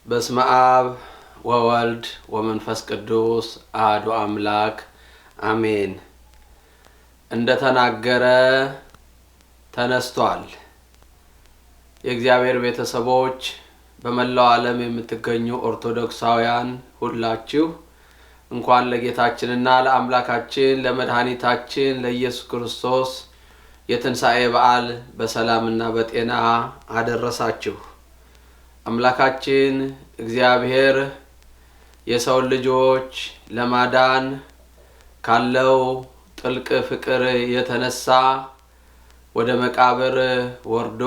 በስመ አብ ወወልድ ወመንፈስ ቅዱስ አሐዱ አምላክ አሜን። እንደተናገረ ተነስቷል። የእግዚአብሔር ቤተሰቦች በመላው ዓለም የምትገኙ ኦርቶዶክሳውያን ሁላችሁ እንኳን ለጌታችንና ለአምላካችን ለመድኃኒታችን ለኢየሱስ ክርስቶስ የትንሣኤ በዓል በሰላምና በጤና አደረሳችሁ። አምላካችን እግዚአብሔር የሰው ልጆች ለማዳን ካለው ጥልቅ ፍቅር የተነሳ ወደ መቃብር ወርዶ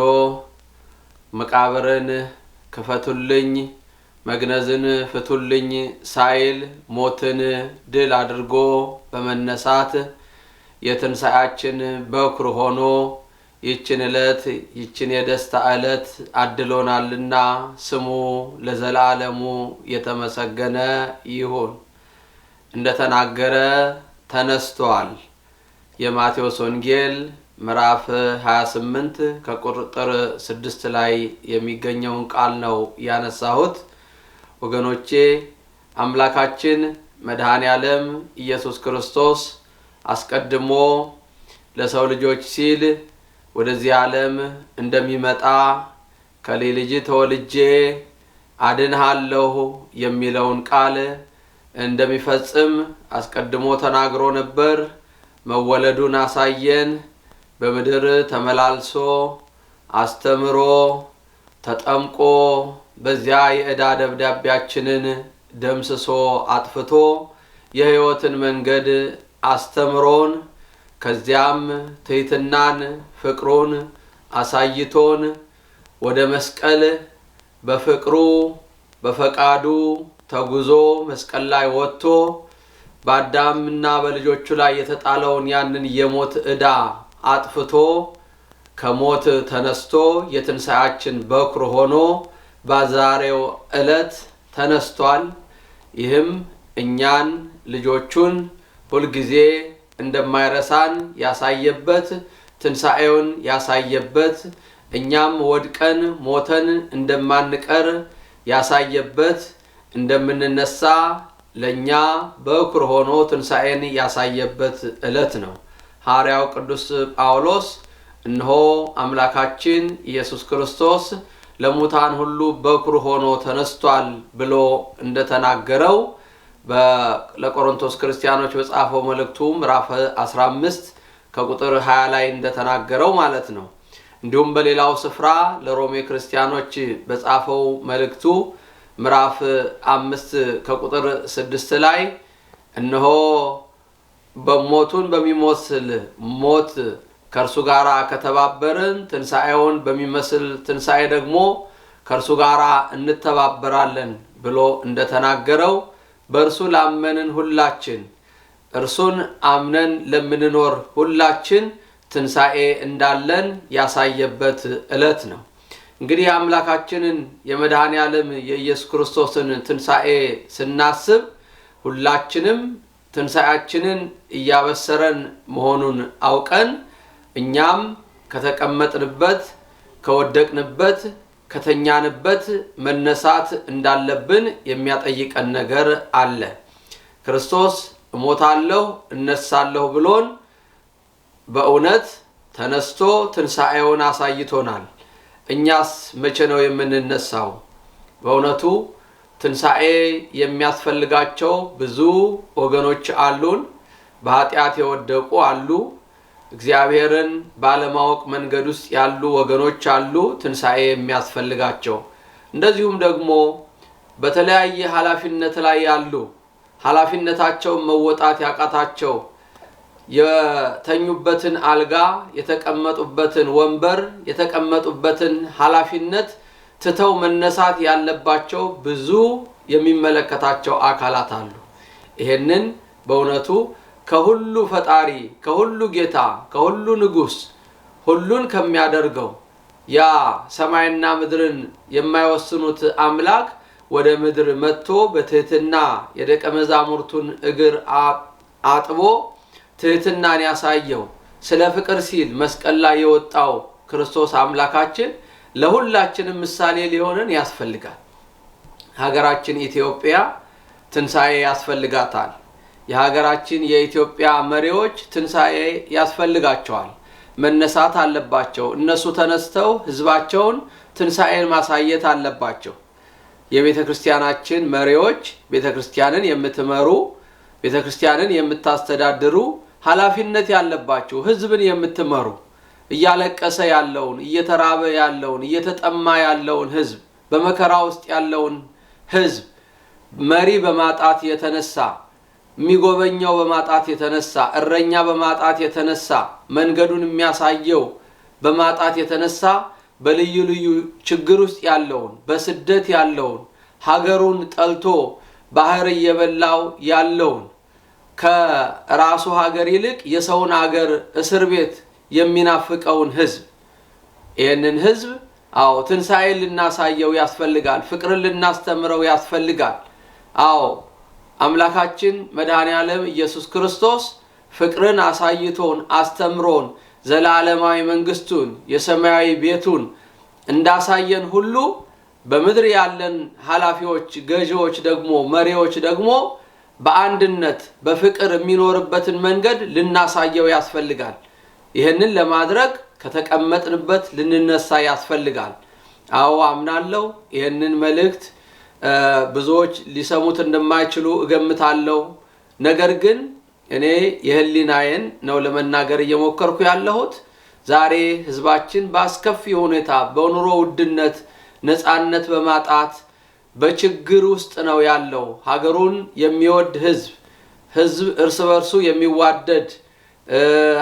መቃብርን ክፈቱልኝ መግነዝን ፍቱልኝ ሳይል ሞትን ድል አድርጎ በመነሳት የትንሣኤያችን በኩር ሆኖ ይችን ዕለት ይችን የደስታ ዕለት አድሎናልና ስሙ ለዘላለሙ የተመሰገነ ይሁን። እንደተናገረ ተነስቷል። የማቴዎስ ወንጌል ምዕራፍ 28 ከቁጥር 6 ላይ የሚገኘውን ቃል ነው ያነሳሁት። ወገኖቼ አምላካችን መድኃኔ ዓለም ኢየሱስ ክርስቶስ አስቀድሞ ለሰው ልጆች ሲል ወደዚህ ዓለም እንደሚመጣ ከልጅ ተወልጄ አድንሃለሁ የሚለውን ቃል እንደሚፈጽም አስቀድሞ ተናግሮ ነበር። መወለዱን አሳየን። በምድር ተመላልሶ አስተምሮ ተጠምቆ በዚያ የዕዳ ደብዳቤያችንን ደምስሶ አጥፍቶ የሕይወትን መንገድ አስተምሮን ከዚያም ትሕትናን ፍቅሩን አሳይቶን ወደ መስቀል በፍቅሩ በፈቃዱ ተጉዞ መስቀል ላይ ወጥቶ በአዳምና በልጆቹ ላይ የተጣለውን ያንን የሞት ዕዳ አጥፍቶ ከሞት ተነስቶ የትንሣኤያችን በኩር ሆኖ በዛሬው ዕለት ተነስቷል። ይህም እኛን ልጆቹን ሁልጊዜ እንደማይረሳን ያሳየበት ትንሣኤውን ያሳየበት እኛም ወድቀን ሞተን እንደማንቀር ያሳየበት እንደምንነሳ ለኛ በኩር ሆኖ ትንሣኤን ያሳየበት ዕለት ነው። ሐዋርያው ቅዱስ ጳውሎስ እነሆ አምላካችን ኢየሱስ ክርስቶስ ለሙታን ሁሉ በኩር ሆኖ ተነስቷል ብሎ እንደተናገረው ለቆሮንቶስ ክርስቲያኖች በጻፈው መልእክቱ ምዕራፍ 15 ከቁጥር 20 ላይ እንደተናገረው ማለት ነው። እንዲሁም በሌላው ስፍራ ለሮሜ ክርስቲያኖች በጻፈው መልእክቱ ምዕራፍ 5 ከቁጥር 6 ላይ እነሆ በሞቱን በሚመስል ሞት ከእርሱ ጋር ከተባበርን ትንሣኤውን በሚመስል ትንሣኤ ደግሞ ከእርሱ ጋር እንተባበራለን ብሎ እንደተናገረው በእርሱ ላመንን ሁላችን እርሱን አምነን ለምንኖር ሁላችን ትንሣኤ እንዳለን ያሳየበት ዕለት ነው። እንግዲህ አምላካችንን የመድኃኔ ዓለም የኢየሱስ ክርስቶስን ትንሣኤ ስናስብ ሁላችንም ትንሣኤያችንን እያበሰረን መሆኑን አውቀን እኛም ከተቀመጥንበት ከወደቅንበት ከተኛንበት መነሳት እንዳለብን የሚያጠይቀን ነገር አለ። ክርስቶስ እሞታለሁ እነሳለሁ ብሎን በእውነት ተነስቶ ትንሣኤውን አሳይቶናል። እኛስ መቼ ነው የምንነሳው? በእውነቱ ትንሣኤ የሚያስፈልጋቸው ብዙ ወገኖች አሉን። በኃጢአት የወደቁ አሉ። እግዚአብሔርን ባለማወቅ መንገድ ውስጥ ያሉ ወገኖች አሉ ትንሣኤ የሚያስፈልጋቸው። እንደዚሁም ደግሞ በተለያየ ኃላፊነት ላይ ያሉ ኃላፊነታቸውን መወጣት ያቃታቸው የተኙበትን አልጋ የተቀመጡበትን ወንበር የተቀመጡበትን ኃላፊነት ትተው መነሳት ያለባቸው ብዙ የሚመለከታቸው አካላት አሉ። ይሄንን በእውነቱ ከሁሉ ፈጣሪ ከሁሉ ጌታ ከሁሉ ንጉስ ሁሉን ከሚያደርገው ያ ሰማይና ምድርን የማይወስኑት አምላክ ወደ ምድር መጥቶ በትህትና የደቀ መዛሙርቱን እግር አጥቦ ትህትናን ያሳየው ስለ ፍቅር ሲል መስቀል ላይ የወጣው ክርስቶስ አምላካችን ለሁላችንም ምሳሌ ሊሆነን ያስፈልጋል። ሀገራችን ኢትዮጵያ ትንሣኤ ያስፈልጋታል። የሀገራችን የኢትዮጵያ መሪዎች ትንሣኤ ያስፈልጋቸዋል። መነሳት አለባቸው። እነሱ ተነስተው ህዝባቸውን ትንሣኤን ማሳየት አለባቸው። የቤተክርስቲያናችን መሪዎች ቤተክርስቲያንን የምትመሩ ቤተክርስቲያንን የምታስተዳድሩ ኃላፊነት ያለባቸው ህዝብን የምትመሩ እያለቀሰ ያለውን እየተራበ ያለውን እየተጠማ ያለውን ህዝብ በመከራ ውስጥ ያለውን ህዝብ መሪ በማጣት የተነሳ የሚጎበኛው በማጣት የተነሳ እረኛ በማጣት የተነሳ መንገዱን የሚያሳየው በማጣት የተነሳ በልዩ ልዩ ችግር ውስጥ ያለውን በስደት ያለውን ሀገሩን ጠልቶ ባህር እየበላው ያለውን ከራሱ ሀገር ይልቅ የሰውን ሀገር እስር ቤት የሚናፍቀውን ህዝብ ይህንን ህዝብ ትንሣኤ ልናሳየው ያስፈልጋል። ፍቅርን ልናስተምረው ያስፈልጋል። አምላካችን መድኃኔዓለም ኢየሱስ ክርስቶስ ፍቅርን አሳይቶን አስተምሮን ዘላለማዊ መንግስቱን የሰማያዊ ቤቱን እንዳሳየን ሁሉ በምድር ያለን ኃላፊዎች ገዢዎች ደግሞ መሪዎች ደግሞ በአንድነት በፍቅር የሚኖርበትን መንገድ ልናሳየው ያስፈልጋል። ይህንን ለማድረግ ከተቀመጥንበት ልንነሳ ያስፈልጋል። አምናለሁ ይህንን መልእክት ብዙዎች ሊሰሙት እንደማይችሉ እገምታለሁ። ነገር ግን እኔ የህሊናዬን ነው ለመናገር እየሞከርኩ ያለሁት። ዛሬ ህዝባችን በአስከፊ ሁኔታ በኑሮ ውድነት ነፃነት በማጣት በችግር ውስጥ ነው ያለው። ሀገሩን የሚወድ ህዝብ እርስ በርሱ የሚዋደድ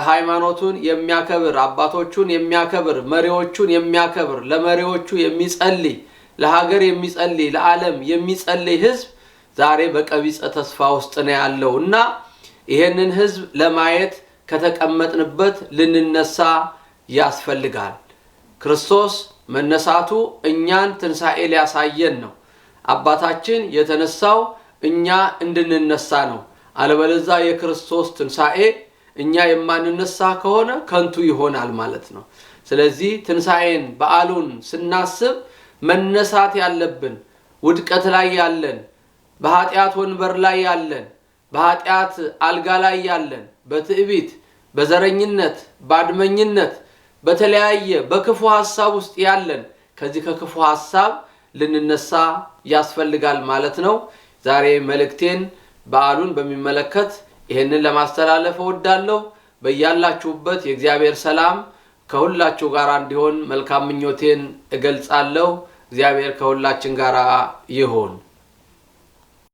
ሃይማኖቱን የሚያከብር አባቶቹን የሚያከብር መሪዎቹን የሚያከብር ለመሪዎቹ የሚጸልይ ለሀገር የሚጸልይ ለዓለም የሚጸልይ ህዝብ ዛሬ በቀቢጸ ተስፋ ውስጥ ነው ያለው እና ይሄንን ህዝብ ለማየት ከተቀመጥንበት ልንነሳ ያስፈልጋል። ክርስቶስ መነሳቱ እኛን ትንሣኤ ሊያሳየን ነው። አባታችን የተነሳው እኛ እንድንነሳ ነው። አለበለዚያ የክርስቶስ ትንሣኤ እኛ የማንነሳ ከሆነ ከንቱ ይሆናል ማለት ነው። ስለዚህ ትንሣኤን በዓሉን ስናስብ መነሳት ያለብን ውድቀት ላይ ያለን በኃጢአት ወንበር ላይ ያለን በኃጢአት አልጋ ላይ ያለን በትዕቢት በዘረኝነት ባድመኝነት በተለያየ በክፉ ሐሳብ ውስጥ ያለን ከዚህ ከክፉ ሐሳብ ልንነሳ ያስፈልጋል ማለት ነው። ዛሬ መልእክቴን በዓሉን በሚመለከት ይሄንን ለማስተላለፍ እወዳለሁ። በእያላችሁበት የእግዚአብሔር ሰላም ከሁላችሁ ጋር እንዲሆን መልካም ምኞቴን እገልጻለሁ። እግዚአብሔር ከሁላችን ጋር ይሁን።